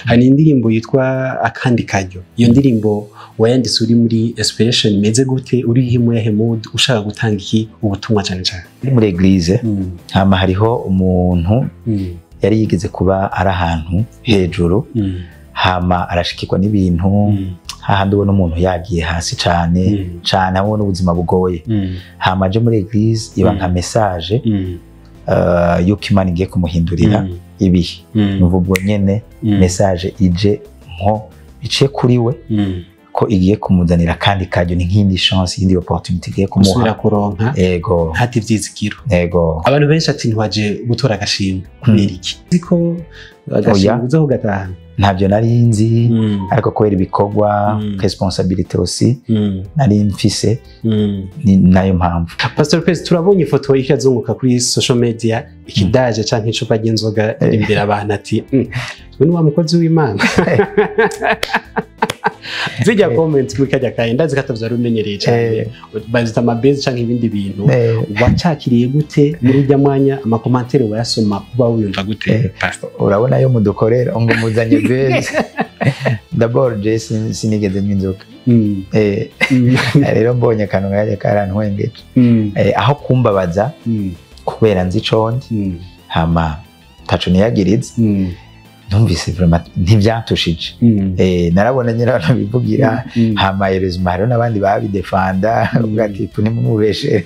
Hari indirimbo yitwa akandi karyo. Iyo ndirimbo wayanditse uri muri inspiration meze gute, uri himu ya mood ushaka gutanga iki ubutumwa cyane cyane? Muri eglise hama hariho umuntu yari yigeze kuba ari ahantu hejuru hama arashikirwa n'ibintu hahandi ubona umuntu yagiye hasi cyane cyane abona ubuzima bugoye hama aje muri eglise iba nka message yuko Imana igiye kumuhindurira ibihe n'ubwo nyene message ije nko iciye kuri we ko igiye kumuzanira kandi karyo ni nk'indi chance yindi opportunity igiye kumuha kuronka ego hati vyizigiro ego abantu benshi ati ntwaje gutora agashimwe kubera iki ziko agashimwe uzo gatahana ntabyo narinzi ariko kubera ibikorwa responsibility aussi nari mfise ni nayo mpamvu. Pasteur Lopez, turabonye ifoto y'ikazunguka kuri social media ikidaje canke icupa ry'inzoga imbere abantu ati we ni wa mukozi w'Imana. Zijya comment mukajya kaye ndazi katavya rumenyereye cyane bazita amabezi canke ibindi bintu wacakiriye gute muri ujya mwanya ama commentaire wayasoma kuba wiyumva gute? Urabona yo mudukorera ngo muzanye bezi d'abord Jason sinigeze n'inzoka rero mbonye kanwa yaje karantwengeje aho kumbabaza kubera nzi condi hama taco niyagirize numvise vraiment ntivyatushije narabona nyira nabivugira hama yerezuma rero nabandi babidefanda ugati nimumubeshe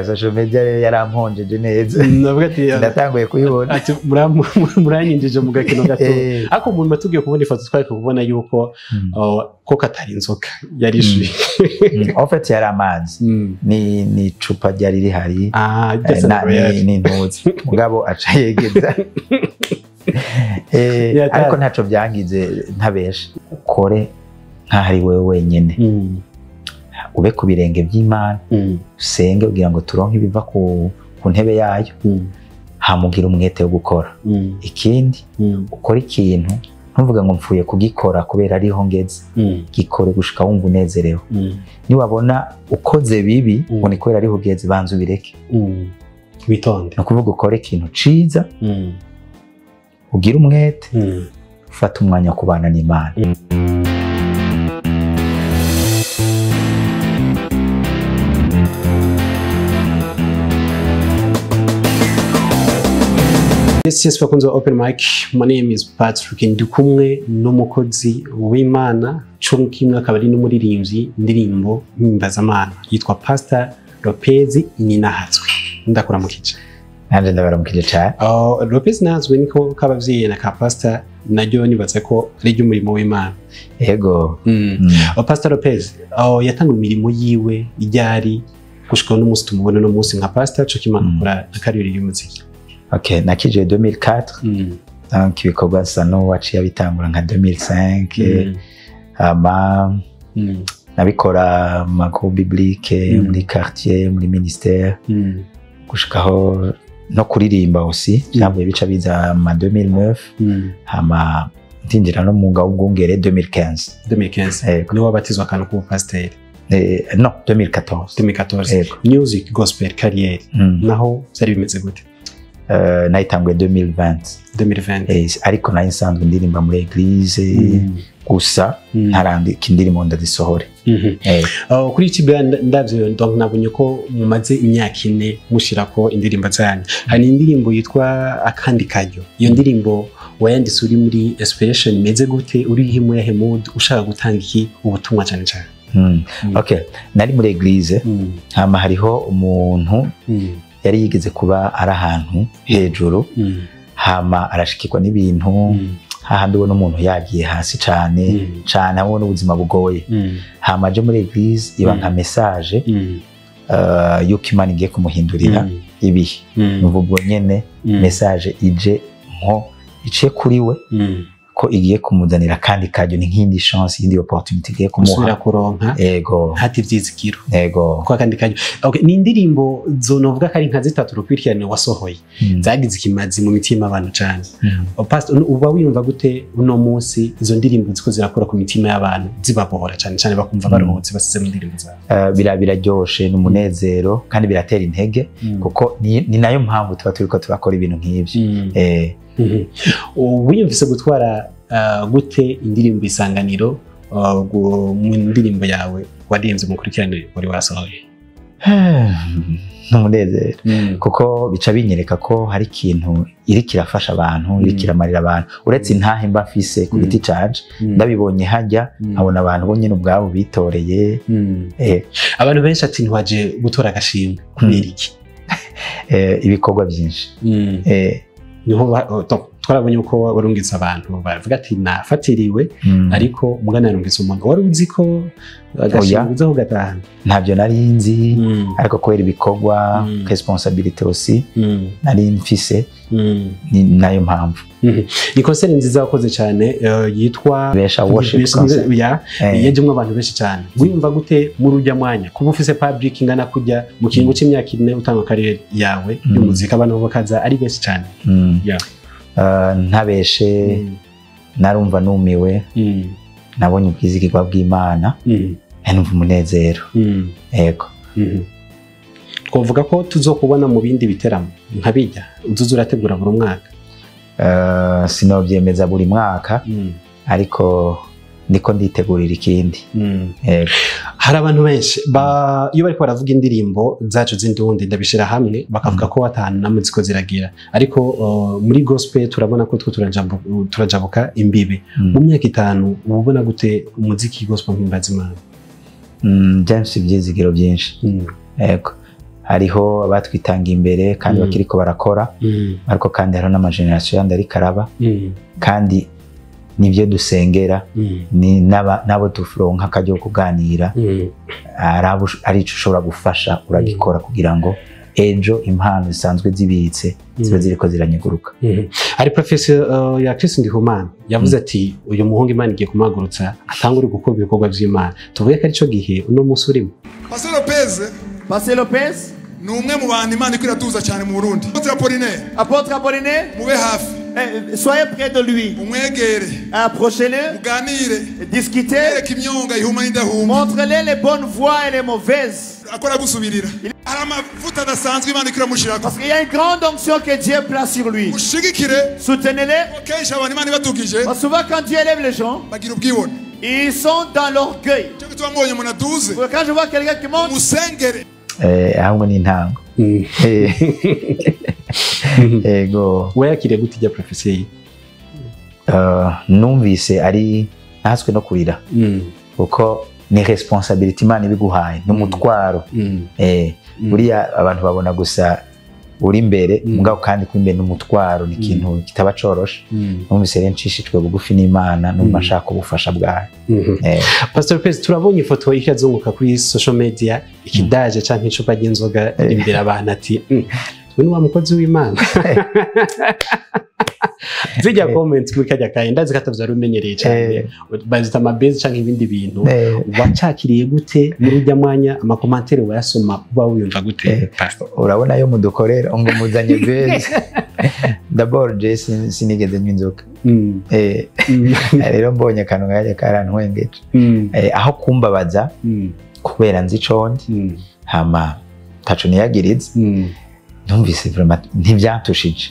social media yaramponjeje neza navuga ati ndatanguye kuyibona ati muranyinjije mu gakino gato ako umuntu batugiye kubona ifoto twari kubona yuko ko katari inzoka yari ishuye en fait yari amazi ni icupa ryari rihari ni ntuzi mugabo aca yegeza ariko ntaco byangize ntabesha ukore nk'ahari wewe wenyene ube ku birenge by'Imana usenge ugira ngo turonke ibiva ku ntebe yayo hamugira umwete wo gukora ikindi ukora ikintu ntuvuga ngo mfuye kugikora kubera ariho ngeze gikore gushika wumva unezerewe niwabona ukoze bibi ngo ni kubera ariho ugeze banza ubireke witonde no kuvuga ukora ikintu ciza ugira umwete ufata umwanya wo kubana n'Imana. Yes, bakunze open mic. My name is Patrick Ndikumwe n'umukozi w'Imana cyumwe akaba ari n'umuririmbyi indirimbo Imana yitwa Pasteur Lopez Nininahazwe. Ndakora mu kice. Nanje ndabaramukije cyane. Lopez Nahazwe niko kabavyiye na ka Pasteur naryo nibaze ko ari umurimo w'Imana. Yego. Pasteur Lopez yatanga imirimo yiwe iryari gushika n'umunsi tumubona no munsi nka Pasteur cyo kimana kora karyo y'umuziki. Ok, nakije 2004 donc ibikorwa sano waciye bitangura nka 2005 Hama nabikora mako biblique muri quartier muri ministère gushikaho no kuririmba aussi byavuye bica biza ma 2009 Hama ndinjira no mu ngabo bwongere 2015 ni wabatizwa kana ku pasteur non 2014 music gospel career naho zari bimeze gute? Nayitanguye 2020 ariko nayo nsanzwe ndirimba muri eglise gusa ntarandika indirimbo ndazisohore. Kuri iki band ndavyo donc nabonye ko mumaze imyaka 4 mushirako indirimbo zanyu. Hari indirimbo yitwa akandi karyo. Iyo ndirimbo wayanditse uri muri inspiration meze gute, uri himu ya mood ushaka gutanga iki ubutumwa cyane cyane? Okay, nari muri eglise hama hariho umuntu yari yigeze kuba ari ahantu hejuru hama arashikirwa n'ibintu hahandi ubona umuntu yagiye hasi cyane cyane abona ubuzima bugoye hama aje muri eglise iba nka message yuko Imana igiye kumuhindurira ibihe n'ubwo nyene message ije nko iciye kuri we ko igiye kumuzanira kandi karyo ni nk'indi chance yindi opportunity igiye kumuha kuronka ego hati vyizigiro ego kwa kandi karyo. Okay, ni indirimbo zonovuga kari nka zitatu rukwirikirane wasohoye zagize ikimazi mu mitima abantu cyane. Pastor uba wiyumva gute uno munsi izo ndirimbo ziko zirakora ku mitima y'abantu zibabohora cyane cyane bakumva baruhutse basize mu ndirimbo zabo? Biraryoshe n'umunezero kandi biratera intege kuko ni nayo mpamvu tuba turiko turakora ibintu nk'ivyo wiyumvise gutwara gute indirimbo Isanganiro mu ndirimbo yawe waririmvye mu kurikirane wari wasohoye? N'umunezero kuko bica binyereka ko hari ikintu iri kirafasha abantu, iri kiramarira abantu, uretse intahe mba afise ku giti canje ndabibonye hajya abona abantu bo nyene ubwabo bitoreye. Abantu benshi ati ntwaje gutora agashimwe kubera iki? Ibikorwa byinshi. Niho twarabonye uko warungitse abantu bavuga ati nafatiriwe, ariko mugana yarungitse umuntu wari uzi ko agashimwe ho gatahana. Ntabyo narinzi, ariko kubera ibikorwa responsibility aussi nari mfise, ni nayo mpamvu. Ni concert nziza wakoze cyane yitwa Besha Worship Concert. Yajyemo abantu benshi cyane. Wiyumva gute muri ujya mwanya kuba ufise public ingana kujya mu kingo cy'imyaka 4 utanga karyo yawe y'umuzika, abantu bakaza ari benshi cyane? Ntabeshe, narumva numiwe, nabonye ubwizigirwa bw'Imana, numva umunezero. Yego. Twavuga ko tuzokubona mu bindi biteramo nkabijya uzuza urategura buri mwaka? Sinobyemeza buri mwaka, ariko niko nditegurira ikindi. Hari abantu benshi iyo bariko baravuga indirimbo zacu z'indundi ndabishira hamwe bakavuga ko watanu namuziko ziragira, ariko muri gospel turabona ko turajabuka imbibe. Mu myaka 5 ubona gute umuziki gospel mpimbaza Imana? James ibyizigiro byinshi. Yego. Hariho abatwitanga imbere kandi bakiriko barakora, ariko kandi hariho n'amageneration yandi ari karaba, kandi nibyo dusengera, ni nabo tufuronka kajyo kuganira, ari ico ushobora gufasha uragikora kugira ngo ejo impano zisanzwe zibitse zibe ziriko ziranyiguruka. Ari Pasteur Lopez yavuze ati uyu muhungu Imana igiye kumagurutsa atangure gukora ibikorwa by'Imana. Tuvuye ko arico gihe uno musi urimo. Pasteur Lopez ni umwe mu bantu Imana ikwira tuza cyane mu Burundi. Apôtre Apollinaire, mube hafi. Soyez près de lui. Approchez-le. Discutez. Montrez-les les bonnes voies et les mauvaises. Parce qu'il y a une grande onction que Dieu place sur lui. Soutenez-les. Parce souvent quand Dieu élève les gens, ils sont dans l'orgueil. Quand je vois quelqu'un qui monte, ego wayakire gutijya professeur numvise ari naswe no kurira uko ni responsibility Imana ibiguhaye n'umutwaro. Buriya abantu babona gusa uri imbere mugabo kandi ko imbere n'umutwaro ni ikintu kitaba coroshe. Numvise rero nshishitwe bugufi n'Imana numva nshaka ubufasha bwayo. Pasteur Lopez, turabonye ifoto ikazunguka kuri social media ikidaje canke icupa ry'inzoga imbere abantu ati we ni wa mukozi w'Imana. Zijya comment kuri kajya kaye ndazi katavya rumenyereye cyane bazita amabezi canke ibindi bintu wacakiriye gute muri ujya mwanya amakomantere wayasoma uba wiyumva gute? Urabona yo mudukorera ngo muzanye bezi d'abord Jason sinigeze n'inzoka rero mbonye akantu ngaje karantwengeje aho kumbabaza kubera nzi condi hama taco niyagiriza. Numvise vraiment ntibyatushije.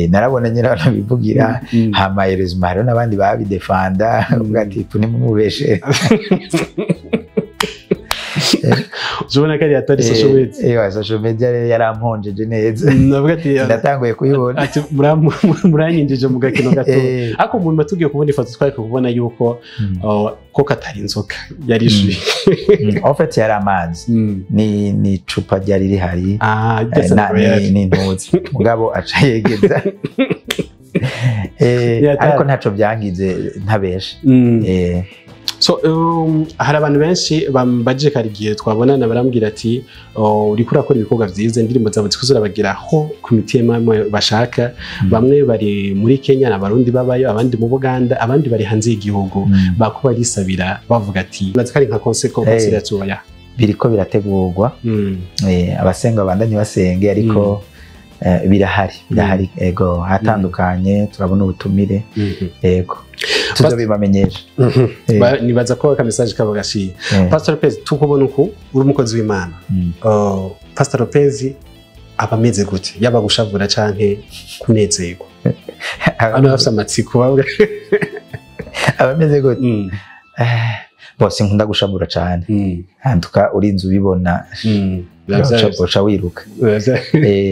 Narabona nyine abantu bivugira hama yerezuma hariho n'abandi babidefanda ugati nimumubeshe. Jona kari atari social media yaramponjeje neza. Navuga ati ndatanguye kuyibona ati muranyinjije mu gakino gato. Ako umuntu batugiye kubona ifoto twari kubona yuko ko katari inzoka yari ishuye. En fait yari amazi ni icupa ryari rihari ni ntuzi mugabo aca yegeza. Ariko ntaco byangize ntabeshe. So hari abantu benshi bambaje karigiye twabonana barambwira ati uri kurakora ibikorwa byiza indirimbo zawe zikuzura bagiraho ku mitima bashaka. Bamwe bari muri Kenya n'abarundi babayo, abandi mu Buganda, abandi bari hanze y'igihugu bakuba risabira bavuga ati bazikari nka consequence yatuya biriko birategurwa. Abasenga bandanye basenge ariko birahari ego hatandukanye turabona ubutumire ego tuzobibamenyesha. Nibaza ko ka message kabo gashiye. Pasteur Lopez, tukubona uko uri umukozi w'Imana. Pasteur Lopez abameze gute yaba gushavura canke kunezerwa? Ano bafite amatsiko bawe. Abameze gute? Bose nkunda gushabura cyane. Handuka urinze ubibona. Uca wiruka.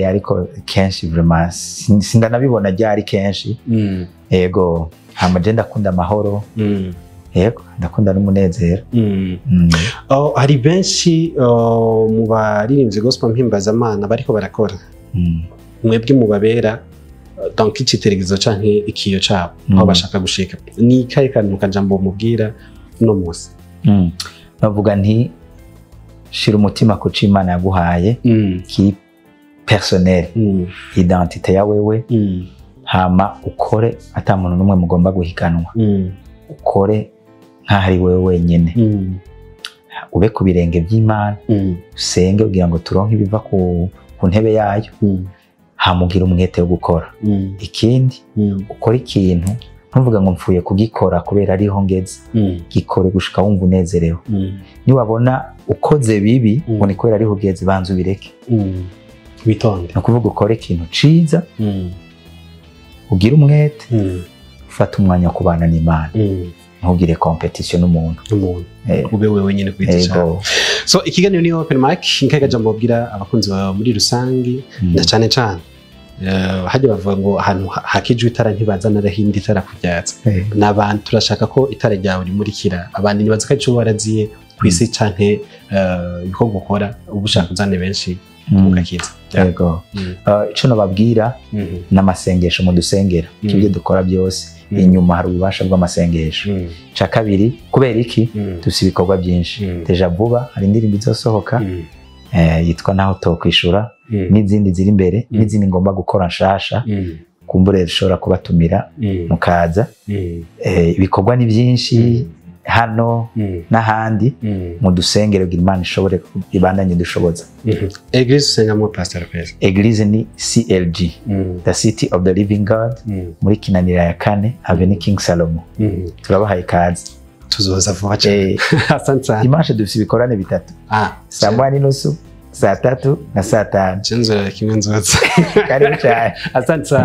Ariko kenshi vraiment sindanabibona ryari kenshi. Yego, hama je ndakunda amahoro. Yego, ndakunda n'umunezero. Hari benshi mu baririmbyi gospel mpimbazamana bariko barakora. Mwebwe mubabera donc iciteregezo canke ikiyo cabo aho bashaka gushika. Ni kahe kantu kajambo mubwira no musi? Bavuga nti shira umutima ku Imana yaguhaye ki personnel, identité ya wewe, hama ukore ata muntu numwe mugomba guhiganwa. Ukore nk'ahari wewe wenyene. Ube ku birenge by'Imana, usenge ugira ngo turonke ibiva ku ntebe yayo. Hamugira umwete wo gukora. Ikindi ukora ikintu ntuvuga ngo mfuye kugikora kubera ariho ngeze. Gikore gushika wumva unezerewe. Ni wabona ukoze bibi ngo ni kubera ariho ugeze banza ubireke. Witonde. No kuvuga ukore ikintu ciza. Ugira umwete. Ufata umwanya wo kubana n'Imana. Ntugire competition n'umuntu. Ube wewe nyine kwitica. So ikiganiro ni open mic, nkeka jambo bwira abakunzi bawe muri rusangi na cyane cyane. Hajya bavuga ngo ahantu hakijwe itara ntibazana rahindi itara kubyatsa. N'abantu turashaka ko itara ryawe rimurikira abantu nibaza ko cyo baraziye kwisi canke yuko gukora ubushaka uzane benshi mugakiza. Yego. Ico nababwira n'amasengesho mu dusengera. Kibyo dukora byose inyuma hari ububasha bw'amasengesho. Ca kabiri kubera iki tusi ibikorwa byinshi. Deja vuba hari indirimbo izosohoka yitwa naho tokwishura n'izindi ziri imbere n'izindi ngomba gukora nshasha. Kumbure rishobora kubatumira mukaza. Ibikorwa ni byinshi hano n'ahandi mu dusengero kugira Imana ishobore ibandanye dushoboza. Eglise sengamo Pasteur Lopez. Eglise ni CLG, the City of the Living God, muri Kinanira ya 4 Avenue King Salomo. Turabahaye kazi. Tuzoza vuba cyane. Asante. Dimanche dufite ibikorane bitatu. Saa 1:30, saa 3 na saa 5. Chenzo kimwe nzoza. Karibu cyane. Asante.